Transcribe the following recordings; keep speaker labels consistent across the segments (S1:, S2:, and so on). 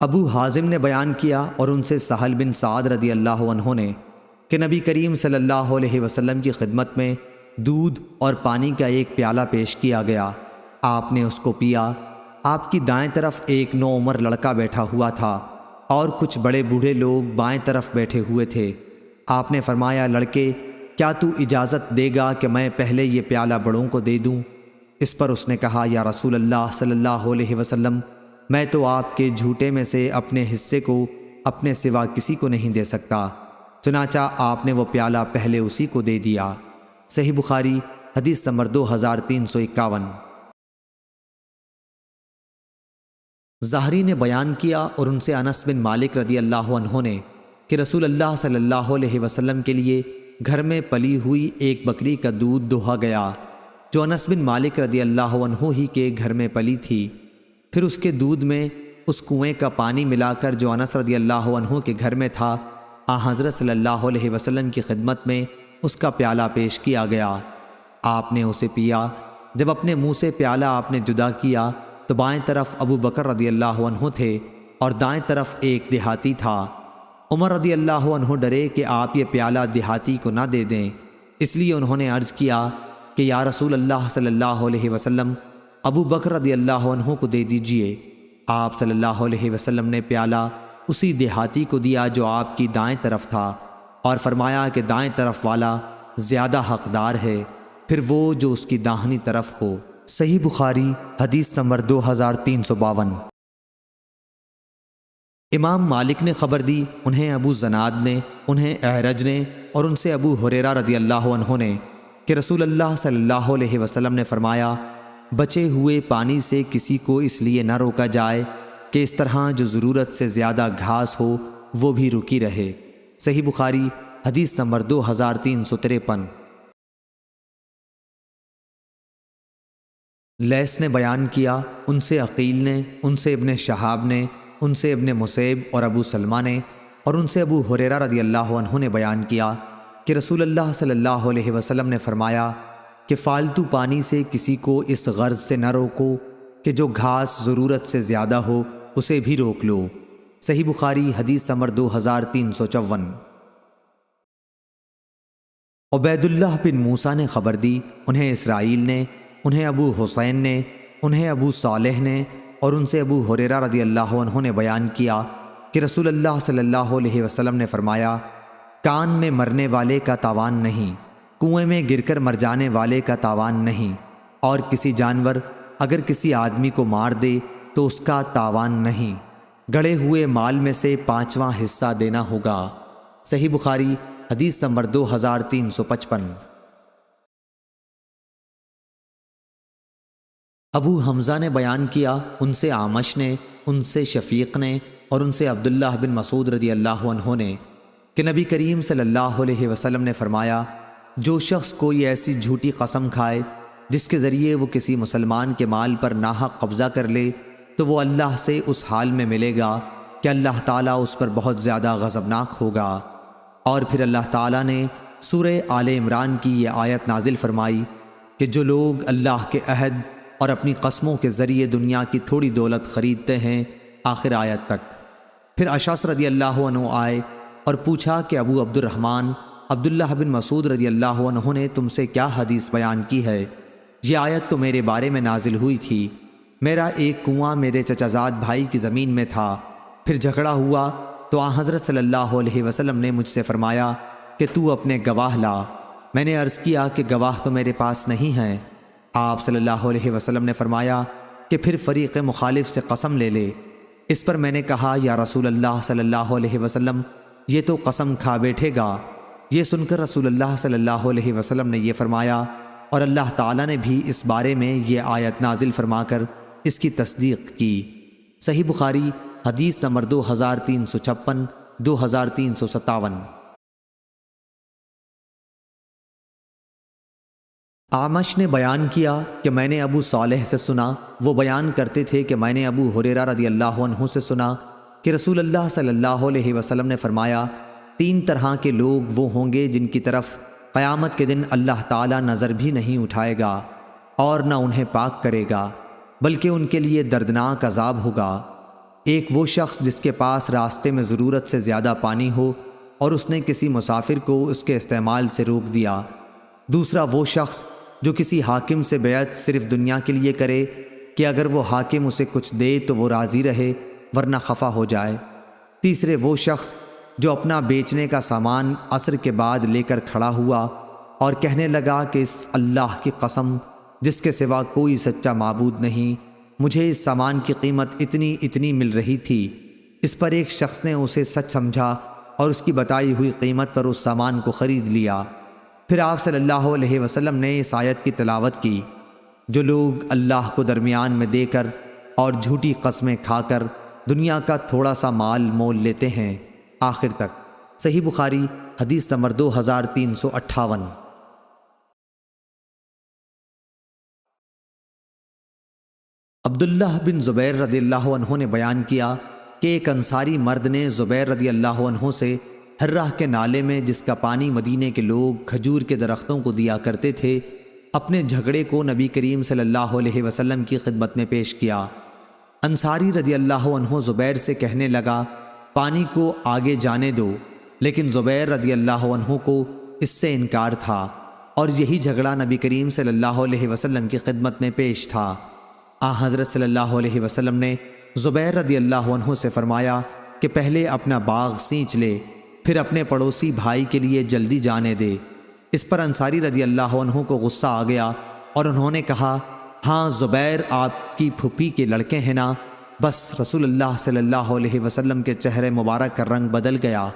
S1: ابو حازم نے بیان کیا اور ان سے سہل بن سعد رضی اللہ عنہ نے کہ نبی کریم صلی اللہ علیہ وسلم کی خدمت میں دودھ اور پانی کا ایک پیالہ پیش کیا گیا۔ آپ نے اس کو پیا۔ آپ کی دائیں طرف ایک نوعمر لڑکا بیٹھا ہوا تھا اور کچھ بڑے بوڑھے لوگ بائیں طرف بیٹھے ہوئے تھے۔ آپ نے فرمایا، لڑکے، کیا تو اجازت دے گا کہ میں پہلے یہ پیالہ بڑوں کو دے دوں؟ اس پر اس نے کہا، یا رسول اللہ صلی اللہ علیہ وسلم، میں تو آپ کے جھوٹے میں سے اپنے حصے کو اپنے سوا کسی کو نہیں دے سکتا۔ چنانچہ آپ نے وہ پیالہ پہلے اسی کو دے دیا۔ صحیح بخاری حدیث نمبر 2351۔ زہری نے بیان کیا اور ان سے انس بن مالک رضی اللہ عنہ نے کہ رسول اللہ صلی اللہ علیہ وسلم کے لیے گھر میں پلی ہوئی ایک بکری کا دودھ دوہا گیا جو انس بن مالک رضی اللہ عنہ ہی کے گھر میں پلی تھی۔ پھر اس کے دودھ میں اس کنویں کا پانی ملا کر جو انس رضی اللہ عنہ کے گھر میں تھا، حضرت صلی اللہ علیہ وسلم کی خدمت میں اس کا پیالہ پیش کیا گیا۔ آپ نے اسے پیا۔ جب اپنے منہ سے پیالہ آپ نے جدا کیا تو بائیں طرف ابو بکر رضی اللہ عنہ تھے اور دائیں طرف ایک دیہاتی تھا۔ عمر رضی اللہ عنہ ڈرے کہ آپ یہ پیالہ دیہاتی کو نہ دے دیں، اس لیے انہوں نے عرض کیا کہ یا رسول اللہ صلی اللہ علیہ وسلم، ابو بکر رضی اللہ عنہ کو دے دیجئے۔ آپ صلی اللہ علیہ وسلم نے پیالہ اسی دیہاتی کو دیا جو آپ کی دائیں طرف تھا اور فرمایا کہ دائیں طرف والا زیادہ حقدار ہے، پھر وہ جو اس کی داہنی طرف ہو۔ صحیح بخاری حدیث نمبر 2352۔ امام مالک نے خبر دی، انہیں ابو زناد نے، انہیں اعرج نے اور ان سے ابو ہریرہ رضی اللہ عنہ نے کہ رسول اللہ صلی اللہ علیہ وسلم نے فرمایا، بچے ہوئے پانی سے کسی کو اس لیے نہ روکا جائے کہ اس طرح جو ضرورت سے زیادہ گھاس ہو وہ بھی رکی رہے۔ صحیح بخاری حدیث نمبر 2353۔ لیث نے بیان کیا، ان سے عقیل نے، ان سے ابن شہاب نے، ان سے ابن مسیب اور ابو سلمہ نے اور ان سے ابو ہریرہ رضی اللہ عنہ نے بیان کیا کہ رسول اللہ صلی اللہ علیہ وسلم نے فرمایا کہ فالتو پانی سے کسی کو اس غرض سے نہ روکو کہ جو گھاس ضرورت سے زیادہ ہو اسے بھی روک لو۔ صحیح بخاری حدیث نمبر 2354۔ عبید اللہ بن موسیٰ نے خبر دی، انہیں اسرائیل نے، انہیں ابو حسین نے، انہیں ابو صالح نے اور ان سے ابو ہریرہ رضی اللہ عنہ نے بیان کیا کہ رسول اللہ صلی اللہ علیہ وسلم نے فرمایا، کان میں مرنے والے کا تاوان نہیں، کنویں میں گر کر مر جانے والے کا تاوان نہیں، اور کسی جانور اگر کسی آدمی کو مار دے تو اس کا تاوان نہیں، گڑے ہوئے مال میں سے 5واں حصہ دینا ہوگا۔ صحیح بخاری حدیث نمبر 2355۔ ابو حمزہ نے بیان کیا، ان سے اعمش نے، ان سے شفیق نے اور ان سے عبداللہ بن مسعود رضی اللہ عنہ نے کہ نبی کریم صلی اللہ علیہ وسلم نے فرمایا، جو شخص کوئی ایسی جھوٹی قسم کھائے جس کے ذریعے وہ کسی مسلمان کے مال پر ناحق قبضہ کر لے تو وہ اللہ سے اس حال میں ملے گا کہ اللہ تعالیٰ اس پر بہت زیادہ غضبناک ہوگا۔ اور پھر اللہ تعالیٰ نے سورہ آل عمران کی یہ آیت نازل فرمائی کہ جو لوگ اللہ کے عہد اور اپنی قسموں کے ذریعے دنیا کی تھوڑی دولت خریدتے ہیں، آخر آیت تک۔ پھر اشعث رضی اللہ عنہ آئے اور پوچھا کہ ابو عبد الرحمن عبداللہ بن مسعود رضی اللہ عنہ نے تم سے کیا حدیث بیان کی ہے؟ یہ آیت تو میرے بارے میں نازل ہوئی تھی، میرا ایک کنواں میرے چچازاد بھائی کی زمین میں تھا، پھر جھگڑا ہوا تو حضرت صلی اللہ علیہ وسلم نے مجھ سے فرمایا کہ تو اپنے گواہ لا۔ میں نے عرض کیا کہ گواہ تو میرے پاس نہیں ہیں۔ آپ صلی اللہ علیہ وسلم نے فرمایا کہ پھر فریق مخالف سے قسم لے لے۔ اس پر میں نے کہا، یا رسول اللہ صلی اللہ علیہ وسلم، یہ تو قسم کھا بیٹھے گا۔ یہ سن کر رسول اللہ صلی اللہ علیہ وسلم نے یہ فرمایا، اور اللہ تعالیٰ نے بھی اس بارے میں یہ آیت نازل فرما کر اس کی تصدیق کی۔ صحیح بخاری حدیث نمبر 2356، 2357۔ اعمش نے بیان کیا کہ میں نے ابو صالح سے سنا، وہ بیان کرتے تھے کہ میں نے ابو ہریرہ رضی اللہ عنہ سے سنا کہ رسول اللہ صلی اللہ علیہ وسلم نے فرمایا، 3 طرح کے لوگ وہ ہوں گے جن کی طرف قیامت کے دن اللہ تعالیٰ نظر بھی نہیں اٹھائے گا اور نہ انہیں پاک کرے گا، بلکہ ان کے لیے دردناک عذاب ہوگا۔ ایک وہ شخص جس کے پاس راستے میں ضرورت سے زیادہ پانی ہو اور اس نے کسی مسافر کو اس کے استعمال سے روک دیا۔ دوسرا وہ شخص جو کسی حاکم سے بیعت صرف دنیا کے لیے کرے کہ اگر وہ حاکم اسے کچھ دے تو وہ راضی رہے ورنہ خفا ہو جائے۔ تیسرے وہ شخص جو اپنا بیچنے کا سامان عصر کے بعد لے کر کھڑا ہوا اور کہنے لگا کہ اس اللہ کی قسم جس کے سوا کوئی سچا معبود نہیں، مجھے اس سامان کی قیمت اتنی مل رہی تھی۔ اس پر ایک شخص نے اسے سچ سمجھا اور اس کی بتائی ہوئی قیمت پر اس سامان کو خرید لیا۔ پھر آپ صلی اللہ علیہ وسلم نے اس آیت کی تلاوت کی، جو لوگ اللہ کو درمیان میں دے کر اور جھوٹی قسمیں کھا کر دنیا کا تھوڑا سا مال مول لیتے ہیں، آخر تک۔ صحیح بخاری حدیث نمبر 2358۔ عبداللہ بن زبیر رضی اللہ عنہ نے بیان کیا کہ ایک انصاری مرد نے زبیر رضی اللہ عنہ سے حرہ کے نالے میں جس کا پانی مدینے کے لوگ کھجور کے درختوں کو دیا کرتے تھے، اپنے جھگڑے کو نبی کریم صلی اللہ علیہ وسلم کی خدمت میں پیش کیا۔ انصاری رضی اللہ عنہ زبیر سے کہنے لگا، پانی کو آگے جانے دو، لیکن زبیر رضی اللہ عنہ کو اس سے انکار تھا، اور یہی جھگڑا نبی کریم صلی اللہ علیہ وسلم کی خدمت میں پیش تھا۔ حضرت صلی اللہ علیہ وسلم نے زبیر رضی اللہ عنہ سے فرمایا کہ پہلے اپنا باغ سینچ لے، پھر اپنے پڑوسی بھائی کے لیے جلدی جانے دے۔ اس پر انصاری رضی اللہ عنہ کو غصہ آ گیا اور انہوں نے کہا، ہاں زبیر آپ کی پھوپھی کے لڑکے ہیں نا؟ بس رسول اللہ صلی اللہ علیہ وسلم کے چہرے مبارک کا رنگ بدل گیا۔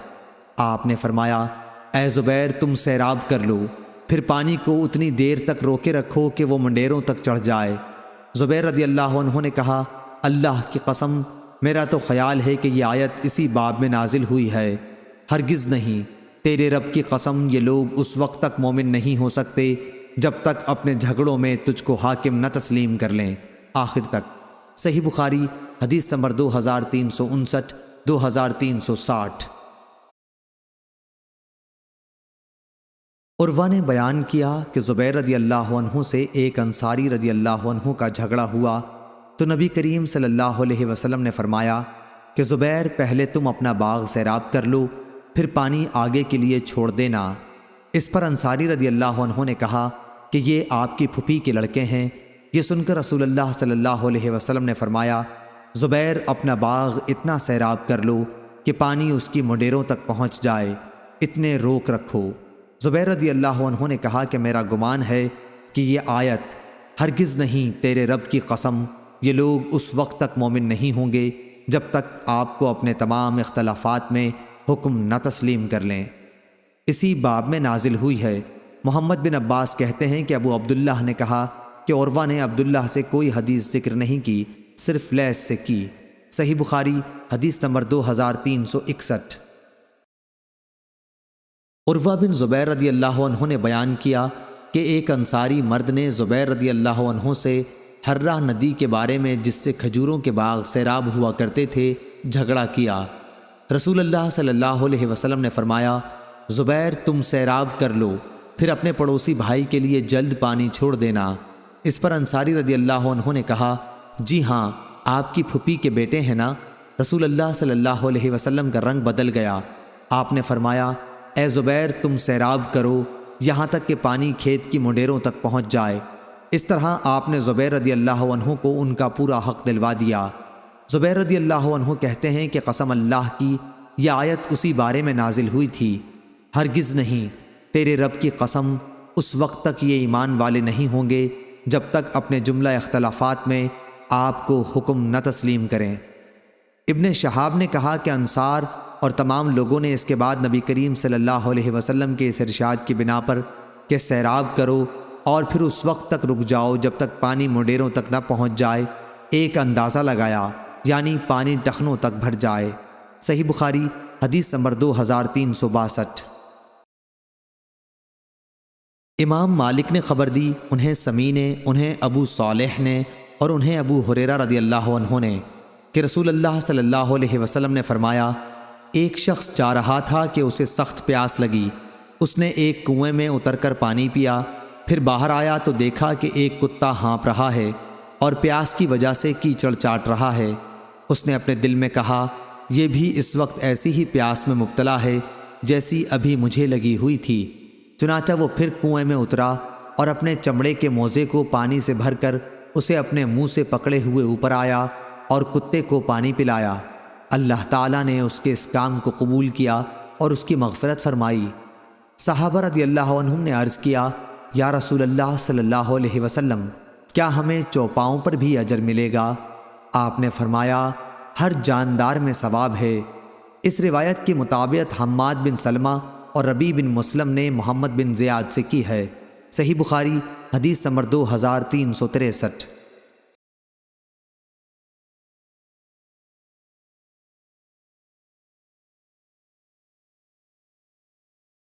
S1: آپ نے فرمایا، اے زبیر تم سیراب کر لو، پھر پانی کو اتنی دیر تک روکے رکھو کہ وہ منڈیروں تک چڑھ جائے۔ زبیر رضی اللہ عنہ نے کہا، اللہ کی قسم میرا تو خیال ہے کہ یہ آیت اسی باب میں نازل ہوئی ہے۔ ہرگز نہیں، تیرے رب کی قسم یہ لوگ اس وقت تک مومن نہیں ہو سکتے جب تک اپنے جھگڑوں میں تجھ کو حاکم نہ تسلیم کر لیں، آخر تک۔ صحیح بخاری حدیث نمبر 2359 2360۔ عروہ نے بیان کیا کہ زبیر رضی اللہ عنہ سے ایک انصاری رضی اللہ عنہ کا جھگڑا ہوا تو نبی کریم صلی اللہ علیہ وسلم نے فرمایا کہ زبیر پہلے تم اپنا باغ سیراب کر لو، پھر پانی آگے کے لیے چھوڑ دینا۔ اس پر انصاری رضی اللہ عنہ نے کہا کہ یہ آپ کی پھوپھی کے لڑکے ہیں۔ یہ سن کر رسول اللہ صلی اللہ علیہ وسلم نے فرمایا، زبیر اپنا باغ اتنا سیراب کر لو کہ پانی اس کی منڈیروں تک پہنچ جائے، اتنے روک رکھو۔ زبیر رضی اللہ عنہ نے کہا کہ میرا گمان ہے کہ یہ آیت ہرگز نہیں، تیرے رب کی قسم یہ لوگ اس وقت تک مومن نہیں ہوں گے جب تک آپ کو اپنے تمام اختلافات میں حکم نہ تسلیم کر لیں۔ اسی باب میں نازل ہوئی ہے۔ محمد بن عباس کہتے ہیں کہ ابو عبداللہ نے کہا کہ عروہ نے عبداللہ سے کوئی حدیث ذکر نہیں کی، صرف لیث سے کی۔ صحیح بخاری حدیث نمبر 2361۔ عروہ بن زبیر رضی اللہ عنہ نے بیان کیا کہ ایک انصاری مرد نے زبیر رضی اللہ عنہ سے حرہ ندی کے بارے میں جس سے کھجوروں کے باغ سیراب ہوا کرتے تھے جھگڑا کیا۔ رسول اللہ صلی اللہ علیہ وسلم نے فرمایا، زبیر تم سیراب کر لو، پھر اپنے پڑوسی بھائی کے لیے جلد پانی چھوڑ دینا۔ اس پر انصاری رضی اللہ عنہ نے کہا، جی ہاں آپ کی پھوپھی کے بیٹے ہیں نا؟ رسول اللہ صلی اللہ علیہ وسلم کا رنگ بدل گیا۔ آپ نے فرمایا، اے زبیر تم سیراب کرو یہاں تک کہ پانی کھیت کی منڈیروں تک پہنچ جائے۔ اس طرح آپ نے زبیر رضی اللہ عنہ کو ان کا پورا حق دلوا دیا۔ زبیر رضی اللہ عنہ کہتے ہیں کہ قسم اللہ کی یہ آیت اسی بارے میں نازل ہوئی تھی، ہرگز نہیں، تیرے رب کی قسم اس وقت تک یہ ایمان والے نہیں ہوں گے جب تک اپنے جملہ اختلافات میں آپ کو حکم نہ تسلیم کریں۔ ابن شہاب نے کہا کہ انصار اور تمام لوگوں نے اس کے بعد نبی کریم صلی اللہ علیہ وسلم کے اس ارشاد کی بنا پر کہ سیراب کرو اور پھر اس وقت تک رک جاؤ جب تک پانی منڈیروں تک نہ پہنچ جائے، ایک اندازہ لگایا، یعنی پانی ٹخنوں تک بھر جائے۔ صحیح بخاری حدیث نمبر 2362۔ امام مالک نے خبر دی، انہیں سمی نے، انہیں ابو صالح نے اور انہیں ابو ہریرہ رضی اللہ عنہ نے کہ رسول اللہ صلی اللہ علیہ وسلم نے فرمایا، ایک شخص جا رہا تھا کہ اسے سخت پیاس لگی، اس نے ایک کنویں میں اتر کر پانی پیا، پھر باہر آیا تو دیکھا کہ ایک کتا ہانپ رہا ہے اور پیاس کی وجہ سے کیچڑ چاٹ رہا ہے۔ اس نے اپنے دل میں کہا یہ بھی اس وقت ایسی ہی پیاس میں مبتلا ہے جیسی ابھی مجھے لگی ہوئی تھی۔ چنانچہ وہ پھر کنویں میں اترا اور اپنے چمڑے کے موزے کو پانی سے بھر کر اسے اپنے منہ سے پکڑے ہوئے اوپر آیا اور کتے کو پانی پلایا۔ اللہ تعالیٰ نے اس کے اس کام کو قبول کیا اور اس کی مغفرت فرمائی۔ صحابہ رضی اللہ عنہم نے عرض کیا یا رسول اللہ صلی اللہ علیہ وسلم، کیا ہمیں چوپاؤں پر بھی اجر ملے گا؟ آپ نے فرمایا ہر جاندار میں ثواب ہے۔ اس روایت کی مطابقت حماد بن سلمہ اور ربیع بن مسلم نے محمد بن زیاد سے کی ہے۔ صحیح بخاری حدیث نمبر 2363۔